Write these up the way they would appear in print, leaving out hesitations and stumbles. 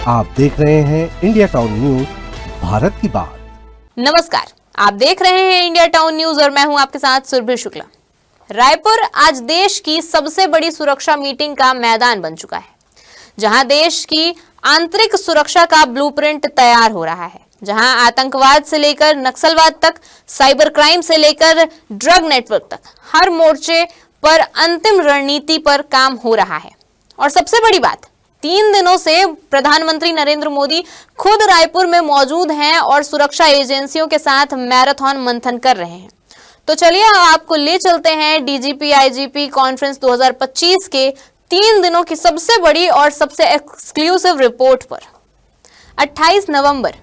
आप देख रहे हैं इंडिया टाउन न्यूज, भारत की बात। नमस्कार, आप देख रहे हैं इंडिया टाउन न्यूज और मैं हूं आपके साथ सुरभि शुक्ला। रायपुर आज देश की सबसे बड़ी सुरक्षा मीटिंग का मैदान बन चुका है, जहां देश की आंतरिक सुरक्षा का ब्लूप्रिंट तैयार हो रहा है, जहां आतंकवाद से लेकर नक्सलवाद तक, साइबर क्राइम से लेकर ड्रग नेटवर्क तक, हर मोर्चे पर अंतिम रणनीति पर काम हो रहा है। और सबसे बड़ी बात, 3 दिनों से प्रधानमंत्री नरेंद्र मोदी खुद रायपुर में मौजूद हैं और सुरक्षा एजेंसियों के साथ मैराथन मंथन कर रहे हैं। तो चलिए आपको ले चलते हैं डीजीपी आईजीपी कॉन्फ्रेंस 2025 के 3 दिनों की सबसे बड़ी और सबसे एक्सक्लूसिव रिपोर्ट पर। 28 नवंबर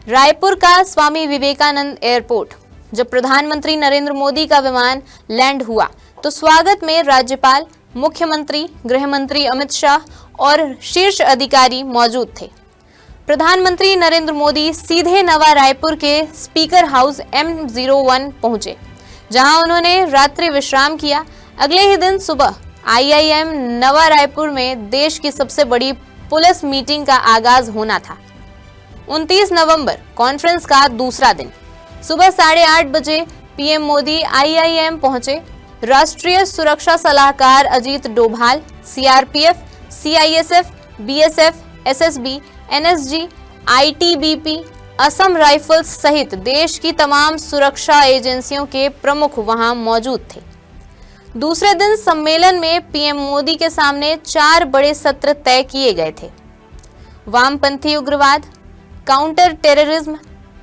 रायपुर का स्वामी विवेकानंद एयरपोर्ट जब प्रधानमंत्री नरेंद्र मोदी का विमान लैंड हुआ तो स्वागत में राज्यपाल, मुख्यमंत्री, गृह मंत्री अमित शाह और शीर्ष अधिकारी मौजूद थे। प्रधानमंत्री नरेंद्र मोदी सीधे नवा रायपुर के स्पीकर हाउस M01 पहुंचे, जहां उन्होंने रात्रि विश्राम किया। अगले ही दिन सुबह IIM नवा रायपुर में देश की सबसे बड़ी पुलिस मीटिंग का आगाज होना था। 29 नवंबर कॉन्फ्रेंस का दूसरा दिन सुबह 8:30 बजे PM मोदी IIM पहुंचे। राष्ट्रीय सुरक्षा सलाहकार Ajit Doval, CRPF, CISF, BSF, SSB, NSG, ITBP, Assam rifles सहित देश की तमाम सुरक्षा एजेंसियों के प्रमुख वहां मौजूद थे। दूसरे दिन सम्मेलन में PM मोदी के सामने 4 बड़े सत्र तय किए गए थे। वामपंथी उग्रवाद, काउंटर टेररिज्म,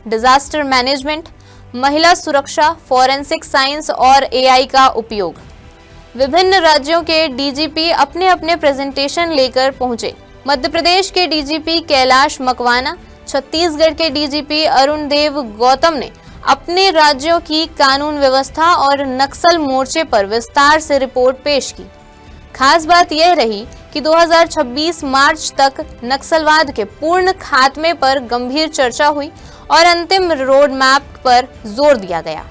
डिजास्टर मैनेजमेंट, महिला सुरक्षा, फॉरेंसिक साइंस और AI का उपयोग। विभिन्न राज्यों के DGP अपने अपने प्रेजेंटेशन लेकर पहुंचे। मध्य प्रदेश के DGP कैलाश मकवाना, छत्तीसगढ़ के DGP अरुण देव गौतम ने अपने राज्यों की कानून व्यवस्था और नक्सल मोर्चे पर विस्तार से रिपोर्ट पेश की। खास बात यह रही कि 2026 मार्च तक नक्सलवाद के पूर्ण खात्मे पर गंभीर चर्चा हुई और अंतिम रोड मैप पर जोर दिया गया।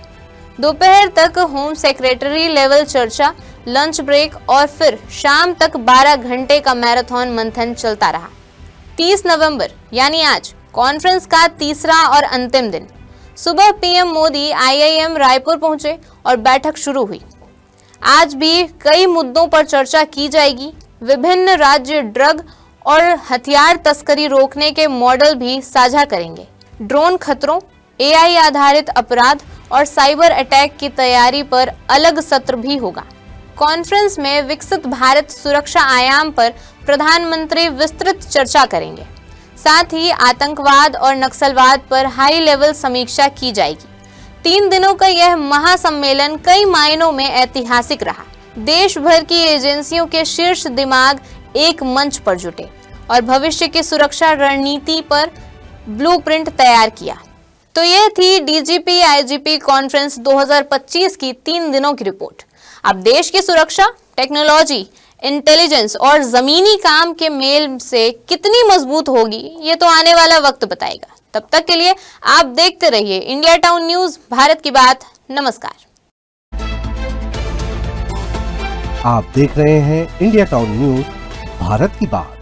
दोपहर तक होम सेक्रेटरी लेवल चर्चा, लंच ब्रेक और फिर शाम तक 12 घंटे का मैराथन मंथन चलता रहा। 30 नवंबर यानी आज कॉन्फ्रेंस का तीसरा और अंतिम दिन सुबह PM मोदी IIM रायपुर पहुंचे और बैठक शुरू हुई। आज भी कई मुद्दों पर चर्चा की जाएगी। विभिन्न राज्य ड्रग और हथियार तस्करी रोकने के मॉडल भी साझा करेंगे। ड्रोन खतरों, AI आधारित अपराध और साइबर अटैक की तैयारी पर अलग सत्र भी होगा। कॉन्फ्रेंस में विकसित भारत सुरक्षा आयाम पर प्रधानमंत्री विस्तृत चर्चा करेंगे। साथ ही आतंकवाद और नक्सलवाद पर हाई लेवल समीक्षा की जाएगी। 3 दिनों का यह महासम्मेलन कई मायनों में ऐतिहासिक रहा। देश भर की एजेंसियों के शीर्ष दिमाग एक मंच पर जुटे और भविष्य की सुरक्षा रणनीति पर ब्लूप्रिंट तैयार किया। तो यह थी DGP IGP कॉन्फ्रेंस 2025 की 3 दिनों की रिपोर्ट। अब देश की सुरक्षा, टेक्नोलॉजी, इंटेलिजेंस और जमीनी काम के मेल से कितनी मजबूत होगी, ये तो आने वाला वक्त बताएगा। तब तक के लिए आप देखते रहिए इंडिया टाउन न्यूज, भारत की बात। नमस्कार। आप देख रहे हैं इंडिया टाउन न्यूज, भारत की बात।